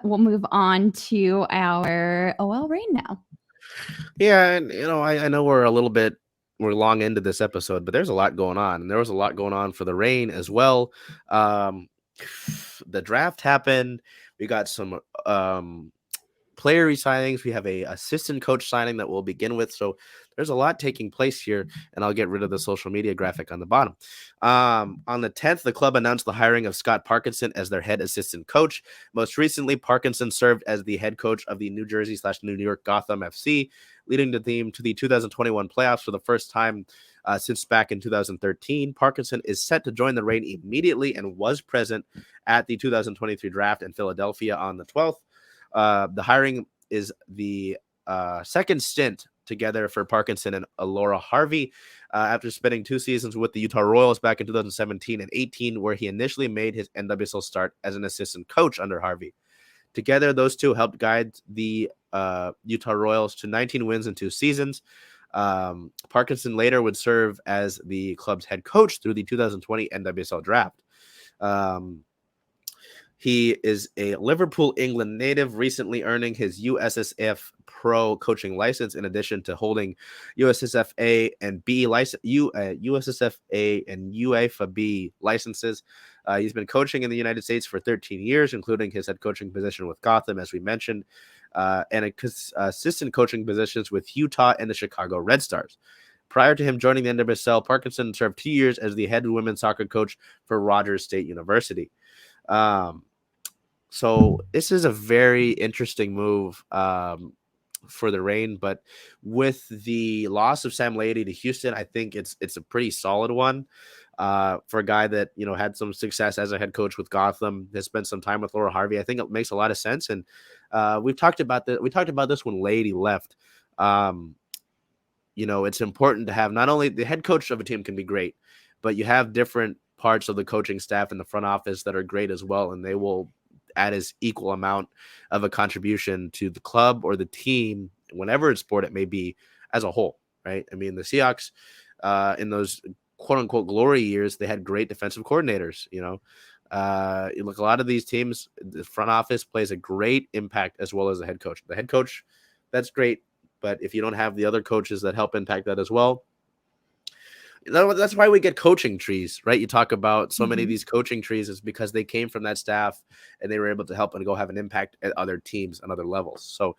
we'll move on to our OL Rain now. Yeah, and I know we're long into this episode, but there's a lot going on, and there was a lot going on for the Rain as well. Um, the draft happened. We got some player re-signings. We have a assistant coach signing that we'll begin with. So there's a lot taking place here, and I'll get rid of the social media graphic on the bottom. On the 10th, the club announced the hiring of Scott Parkinson as their head assistant coach. Most recently, Parkinson served as the head coach of the New Jersey/New York Gotham FC, leading the team to the 2021 playoffs for the first time since back in 2013. Parkinson is set to join the Reign immediately and was present at the 2023 draft in Philadelphia on the 12th. The hiring is the second stint together for Parkinson and Laura Harvey after spending 2 seasons with the Utah Royals back in 2017 and 18, where he initially made his NWSL start as an assistant coach under Harvey. Together, those two helped guide the Utah Royals to 19 wins in 2 seasons. Parkinson later would serve as the club's head coach through the 2020 NWSL Draft. He is a Liverpool, England native, recently earning his USSF Pro coaching license, in addition to holding USSFA and B license, USSFA and UEFA B licenses. He's been coaching in the United States for 13 years, including his head coaching position with Gotham, as we mentioned, and assistant coaching positions with Utah and the Chicago Red Stars. Prior to him joining the NWSL, Parkinson served 2 years as the head women's soccer coach for Rogers State University. So this is a very interesting move for the Reign, but with the loss of Sam Lady to Houston, I think it's a pretty solid one for a guy that had some success as a head coach with Gotham, has spent some time with Laura Harvey. I think it makes a lot of sense, and we've talked about that. We talked about this when Lady left. It's important to have not only the head coach of a team can be great, but you have different parts of the coaching staff in the front office that are great as well, and they will add as equal amount of a contribution to the club or the team, whenever sport it may be, as a whole, right? I mean, the Seahawks in those quote unquote glory years, they had great defensive coordinators. Look, a lot of these teams, the front office plays a great impact as well as the head coach. The head coach, that's great, but if you don't have the other coaches that help impact that as well, that's why we get coaching trees, right? You talk about so many of these coaching trees is because they came from that staff and they were able to help and go have an impact at other teams and other levels. So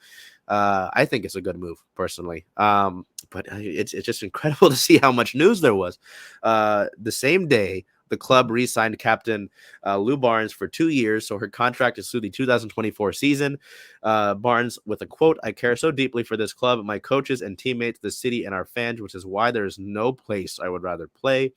I think it's a good move personally. But it's just incredible to see how much news there was. The same day, the club re-signed captain Lou Barnes for 2 years, so her contract is through the 2024 season. Barnes with a quote, "I care so deeply for this club, my coaches and teammates, the city, and our fans, which is why there is no place I would rather play.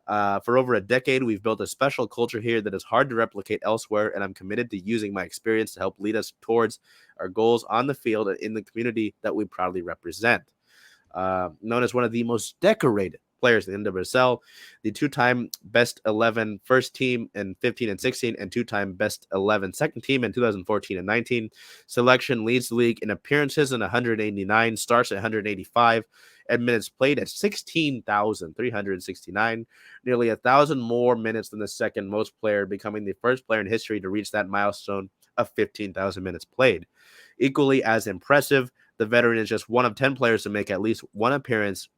For over a decade, we've built a special culture here that is hard to replicate elsewhere, and I'm committed to using my experience to help lead us towards our goals on the field and in the community that we proudly represent." Known as one of the most decorated players in the NWSL, the 2-time best 11 first team in 15 and 16, and 2-time best 11 second team in 2014 and 19. Selection leads the league in appearances in 189, starts at 185, and minutes played at 16,369, nearly 1,000 more minutes than the second most player, becoming the first player in history to reach that milestone of 15,000 minutes played. Equally as impressive, the veteran is just one of 10 players to make at least one appearance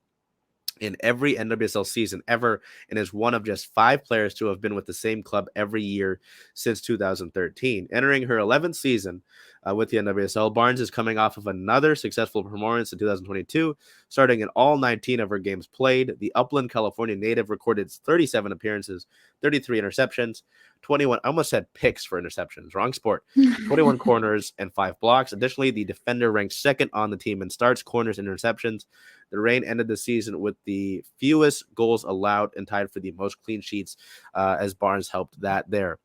in every NWSL season ever, and is one of just 5 players to have been with the same club every year since 2013. Entering her 11th season with the NWSL, Barnes is coming off of another successful performance in 2022, starting in all 19 of her games played. The Upland, California native recorded 37 appearances, 33 interceptions, 21, I almost said picks for interceptions, wrong sport, 21 corners, and 5 blocks. Additionally, the defender ranked second on the team in starts, corners, and interceptions. The Reign ended the season with the fewest goals allowed and tied for the most clean sheets as Barnes helped that there.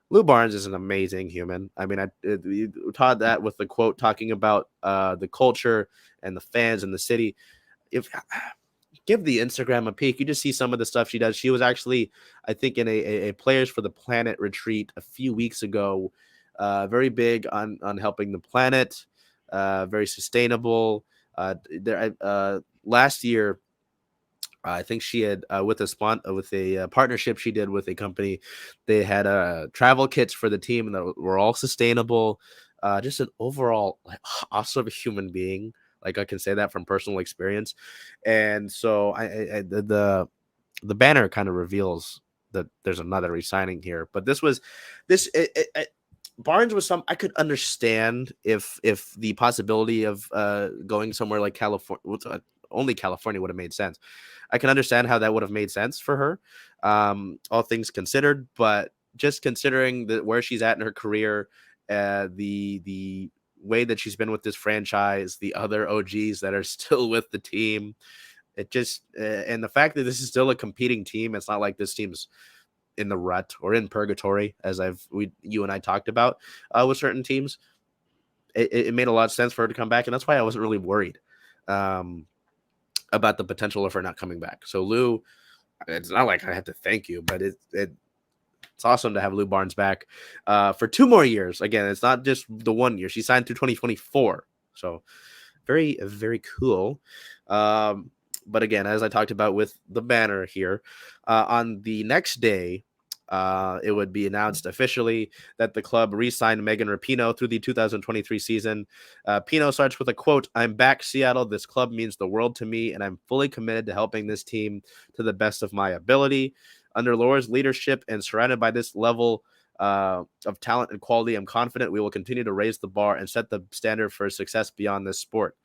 Lou Barnes is an amazing human. I mean, you taught that with the quote talking about the culture and the fans and the city. Give the Instagram a peek. You just see some of the stuff she does. She was actually, I think, in a Players for the Planet retreat a few weeks ago. Very big on helping the planet, very sustainable. Last year, I think she had with a partnership she did with a company. They had travel kits for the team that were all sustainable. Just an overall like, awesome human being. Like I can say that from personal experience. And so the banner kind of reveals that there's another resigning here. But Barnes was I could understand if the possibility of going somewhere like California, only California would have made sense. I can understand how that would have made sense for her, all things considered. But just considering where she's at in her career, the way that she's been with this franchise, the other OGs that are still with the team, it just and the fact that this is still a competing team, it's not like this team's in the rut or in purgatory, as you and I talked about with certain teams. It made a lot of sense for her to come back, and that's why I wasn't really worried about the potential of her not coming back. So Lou, it's not like I have to thank you, but it's awesome to have Lou Barnes back for 2 more years. Again, it's not just the 1 year. She signed through 2024. So very, very cool. But again, as I talked about with the banner here, on the next day, it would be announced officially that the club re-signed Megan Rapinoe through the 2023 season. Pino starts with a quote, "I'm back, Seattle. This club means the world to me, and I'm fully committed to helping this team to the best of my ability. Under Laura's leadership and surrounded by this level of talent and quality, I'm confident we will continue to raise the bar and set the standard for success beyond this sport."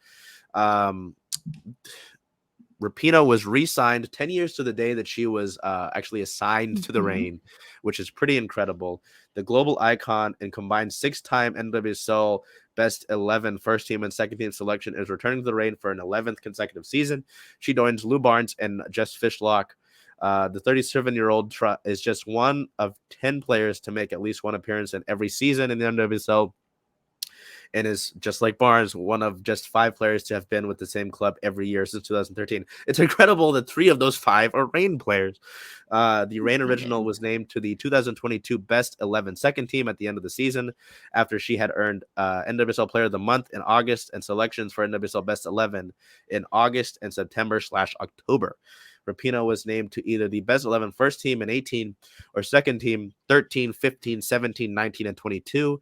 Rapinoe was re-signed 10 years to the day that she was actually assigned to the Reign, which is pretty incredible. The global icon and combined 6-time NWSL Best 11 first team and second team selection is returning to the Reign for an 11th consecutive season. She joins Lou Barnes and Jess Fishlock. The 37-year-old is just one of 10 players to make at least one appearance in every season in the NWSL, and is, just like Barnes, one of just 5 players to have been with the same club every year since 2013. It's incredible that 3 of those 5 are Reign players. The Reign original was named to the 2022 Best 11 second team at the end of the season after she had earned NWSL Player of the Month in August and selections for NWSL Best 11 in August and September/October. Rapinoe was named to either the Best 11 first team in 18 or second team 13, 15, 17, 19, and 22.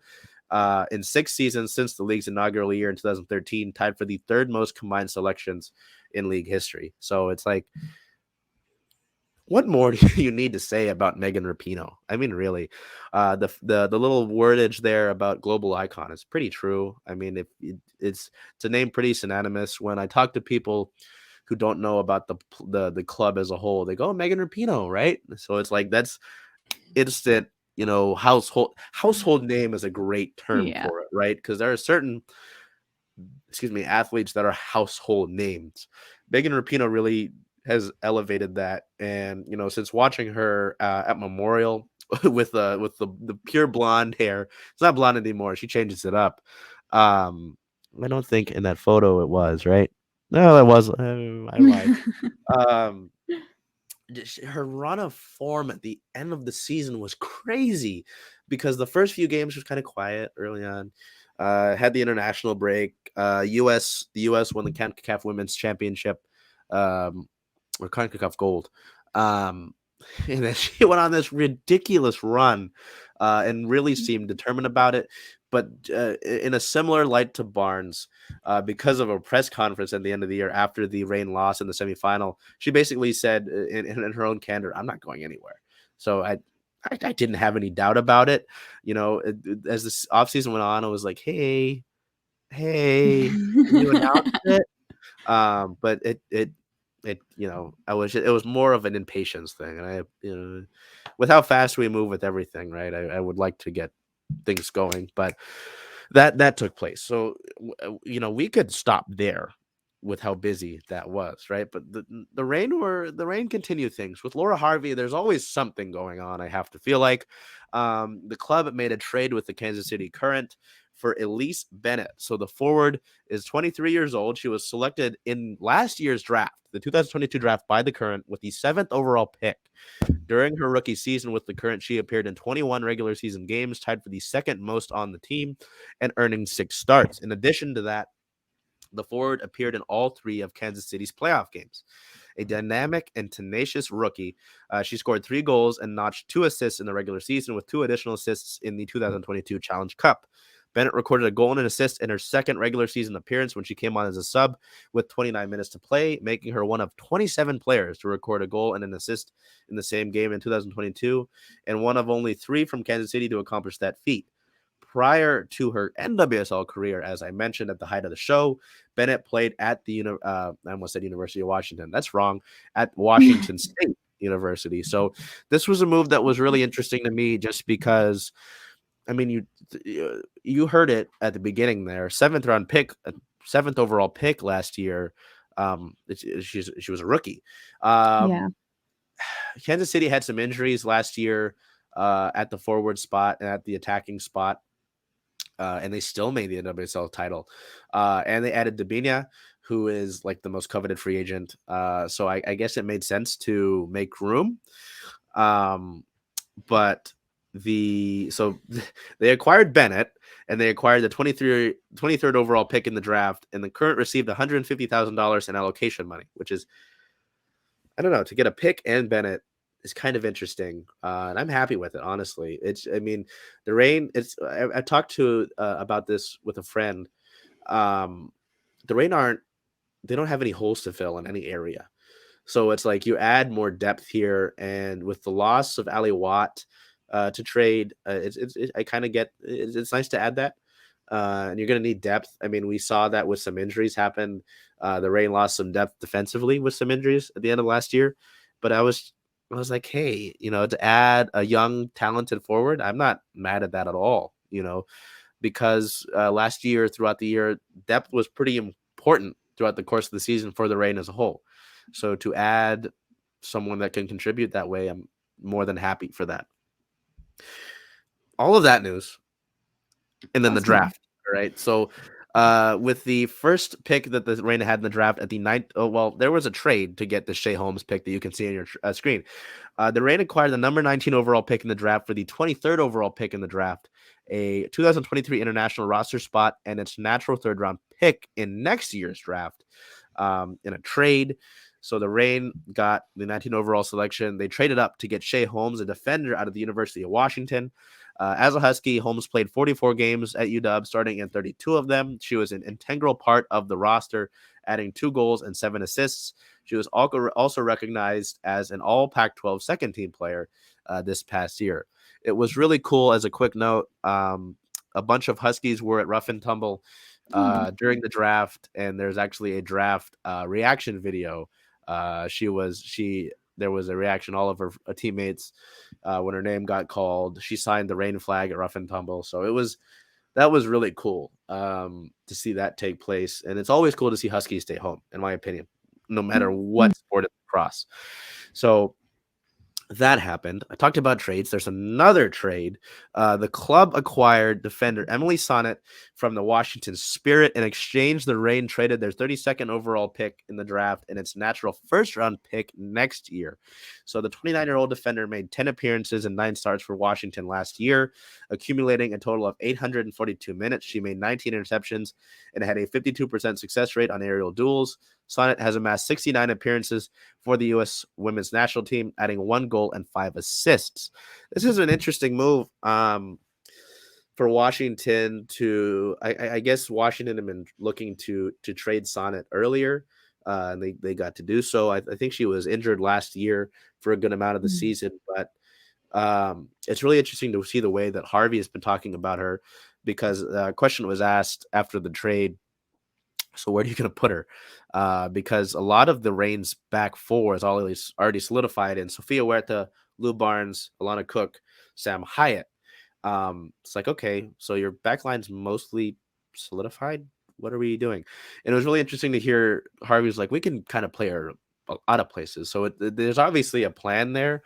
In 6 seasons since the league's inaugural year in 2013, tied for the 3rd most combined selections in league history. So it's like, what more do you need to say about Megan Rapinoe? I mean, really, the little wordage there about global icon is pretty true. I mean, it's a name pretty synonymous. When I talk to people who don't know about the club as a whole, they go, Megan Rapinoe, right? So it's like that's instant, household name is a great term for it, right? Because there are certain athletes that are household names. Megan Rapinoe really has elevated that, and since watching her at Memorial with the pure blonde hair, it's not blonde anymore, she changes it up. I don't think in that photo it was, right? No, it was. I lied. Her run of form at the end of the season was crazy because the first few games was kind of quiet early on. Had the international break. The U.S. won the CONCACAF Women's Championship, or CONCACAF Gold. And then she went on this ridiculous run and really seemed determined about it. But in a similar light to Barnes, because of a press conference at the end of the year after the Reign loss in the semifinal, she basically said in her own candor, "I'm not going anywhere." So I didn't have any doubt about it. As the offseason went on, I was like, hey, can you announce it? But it it was more of an impatience thing, and with how fast we move with everything, right? I would like to get things going, but that took place. So we could stop there with how busy that was, right? But the Reign continue things with Laura Harvey. There's always something going on. I have to feel like the club made a trade with the Kansas City Current for Elyse Bennett. So the forward is 23 years old. She was selected in last year's draft, the 2022 draft, by the Current with the 7th overall pick. During her rookie season with the Current, she appeared in 21 regular season games, tied for the 2nd most on the team, and earning 6 starts. In addition to that, the forward appeared in all 3 of Kansas City's playoff games. a dynamic and tenacious rookie. She scored 3 goals and notched 2 assists in the regular season, with 2 additional assists in the 2022 Challenge Cup. Bennett recorded a goal and an assist in her second regular season appearance when she came on as a sub with 29 minutes to play, making her one of 27 players to record a goal and an assist in the same game in 2022, and one of only 3 from Kansas City to accomplish that feat. Prior to her NWSL career, as I mentioned at the height of the show, Bennett played at the I almost said University of Washington. That's wrong. At Washington State University. So this was a move that was really interesting to me, just because, I mean, you heard it at the beginning there. 7th round pick, 7th overall pick last year. She was a rookie. Yeah. Kansas City had some injuries last year at the forward spot and at the attacking spot. And they still made the NWSL title. And they added Dabina, who is like the most coveted free agent. So I guess it made sense to make room. But they acquired Bennett, and they acquired the 23rd overall pick in the draft, and the current received $150,000 in allocation money, which is, I don't know, to get a pick and Bennett is kind of interesting, and I'm happy with it, honestly. The Reign. I talked to about this with a friend. The Reign they don't have any holes to fill in any area, so it's like you add more depth here, and with the loss of Ali Watt to trade, I kind of get it's nice to add that. And you're going to need depth. I mean, we saw that with some injuries happen. The Reign lost some depth defensively with some injuries at the end of last year, but I was like, hey, to add a young, talented forward, I'm not mad at that at all, because last year, throughout the year, depth was pretty important throughout the course of the season for the Reign as a whole. So to add someone that can contribute that way, I'm more than happy for that. All of that news. And then the draft, right? So with the first pick that the Reign had in the draft at the 9th, there was a trade to get the Shae Holmes pick that you can see on your screen. The Reign acquired the number 19 overall pick in the draft for the 23rd overall pick in the draft, a 2023 international roster spot, and its natural 3rd round pick in next year's draft in a trade. So the Reign got the 19 overall selection. They traded up to get Shae Holmes, a defender out of the University of Washington. As a Husky, Holmes played 44 games at UW, starting in 32 of them. She was an integral part of the roster, adding 2 goals and 7 assists. She was also recognized as an all Pac-12 second-team player this past year. It was really cool. As a quick note, a bunch of Huskies were at Rough and Tumble during the draft, and there's actually a draft reaction video. There was a reaction, all of her teammates, when her name got called. She signed the Reign flag at Rough and Tumble. So that was really cool to see that take place. And it's always cool to see Huskies stay home, in my opinion, no matter what sport it's across. So that happened. I talked about trades. There's another trade. The club acquired defender Emily Sonnett from the Washington Spirit. In exchange, the Reign traded their 32nd overall pick in the draft and its natural 1st round pick next year. So the 29-year-old defender made 10 appearances and 9 starts for Washington last year, accumulating a total of 842 minutes. She made 19 interceptions and had a 52% success rate on aerial duels. Sonnett has amassed 69 appearances for the U.S. women's national team, adding 1 goal and 5 assists. This is an interesting move for Washington to, I guess Washington had been looking to trade Sonnett earlier, and they got to do so. I think she was injured last year for a good amount of the season, but it's really interesting to see the way that Harvey has been talking about her, because a question was asked after the trade, so where are you going to put her? Because a lot of the Reign's back 4 is already solidified in Sophia Huerta, Lou Barnes, Alana Cook, Sam Hyatt. It's like, okay, so your back line's mostly solidified. What are we doing? And it was really interesting to hear Harvey's like, we can kind of play her a lot of places. So there's obviously a plan there.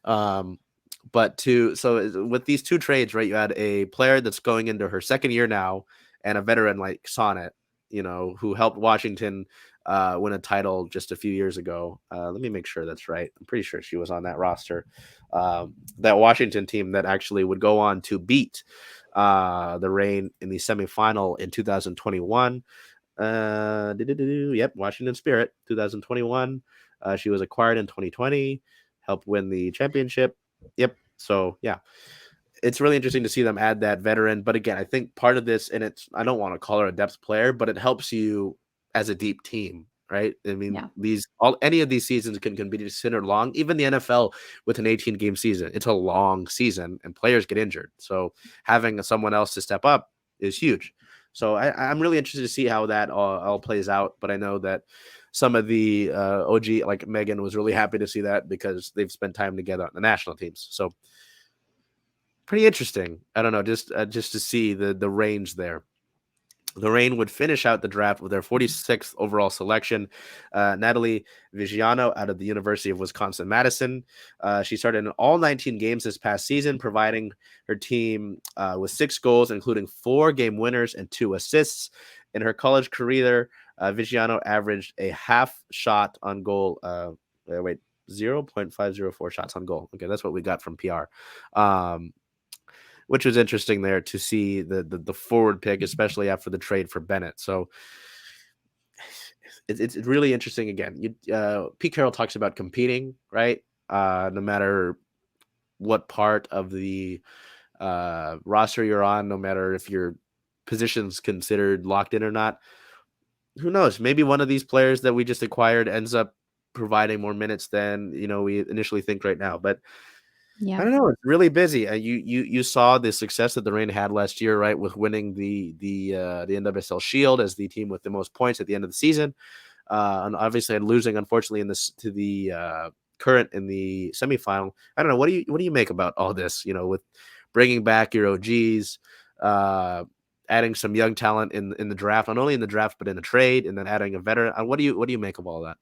But with these 2 trades, right, you had a player that's going into her 2nd year now, and a veteran like Sonnett, who helped Washington win a title just a few years ago. Let me make sure that's right. I'm pretty sure she was on that roster. That Washington team that actually would go on to beat the Reign in the semifinal in 2021. Yep, Washington Spirit, 2021. She was acquired in 2020, helped win the championship. Yep. So yeah, it's really interesting to see them add that veteran. But again, I think part of this, and I don't want to call her a depth player, but it helps you as a deep team, right? I mean, Yeah. any of these seasons can be considered long. Even the NFL with an 18-game season, it's a long season, and players get injured. So having someone else to step up is huge. So I'm really interested to see how that all plays out. But I know that some of the OG, like Megan, was really happy to see that because they've spent time together on the national teams. So pretty interesting. I don't know, just to see the range there. The Reign would finish out the draft with their 46th overall selection, Natalie Viggiano out of the University of Wisconsin-Madison. She started in all 19 games this past season, providing her team with 6 goals, including 4 game winners and 2 assists. In her college career, Viggiano averaged a half shot on goal. 0.504 shots on goal. Okay, that's what we got from PR. Which was interesting there to see the forward pick, especially after the trade for Bennett. So it's really interesting. Again, Pete Carroll talks about competing, right? No matter what part of the roster you're on, no matter if your position's considered locked in or not. Who knows? Maybe one of these players that we just acquired ends up providing more minutes than we initially think right now. But Yeah. I don't know. It's really busy. You saw the success that the Reign had last year, right, with winning the NWSL Shield as the team with the most points at the end of the season, and obviously and losing unfortunately in this to the Current in the semifinal. I don't know. What do you make about all this? With bringing back your OGs, adding some young talent in the draft, not only in the draft but in the trade, and then adding a veteran. What do you make of all that?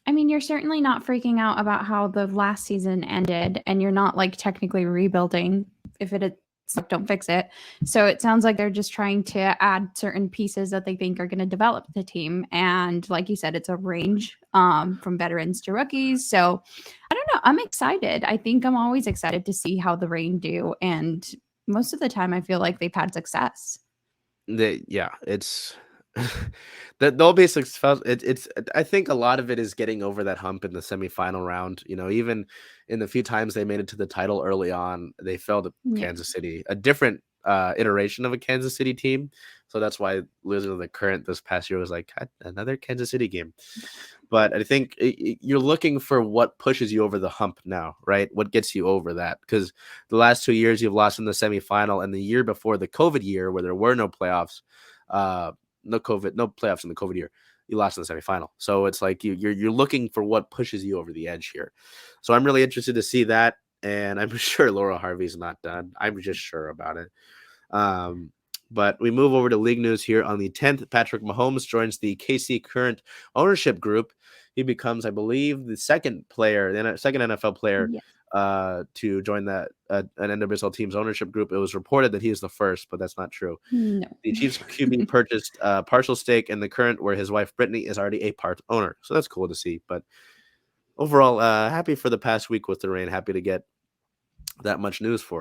I mean, you're certainly not freaking out about how the last season ended, and you're not like technically rebuilding. If it's like, don't fix it. So it sounds like they're just trying to add certain pieces that they think are going to develop the team. And like you said, it's a range from veterans to rookies. So I don't know. I'm excited. I think I'm always excited to see how the Reign do. And most of the time, I feel like they've had success. It's that they'll be successful. It's I think a lot of it is getting over that hump in the semifinal round. Even in the few times they made it to the title early on, they fell to Yeah. Kansas City, a different iteration of a Kansas City team. So that's why losing to the Current this past year was like another Kansas City game. But I think you're looking for what pushes you over the hump now, right? What gets you over that? Because the last 2 years you've lost in the semifinal, and the year before, the COVID year, where there were no playoffs, no playoffs in the COVID year, you lost in the semifinal. So it's like you're looking for what pushes you over the edge here. So I'm really interested to see that, and I'm sure Laura Harvey's not done. I'm just sure about it. But we move over to league news here. On the 10th, Patrick Mahomes joins the KC Current ownership group. He becomes, I believe, the second NFL player to join that an NWSL team's ownership group. It was reported that he is the first, but that's not true. No. The Chiefs QB purchased a partial stake in the Current, where his wife Brittany is already a part owner. So that's cool to see. But overall, happy for the past week with the Reign. Happy to get that much news for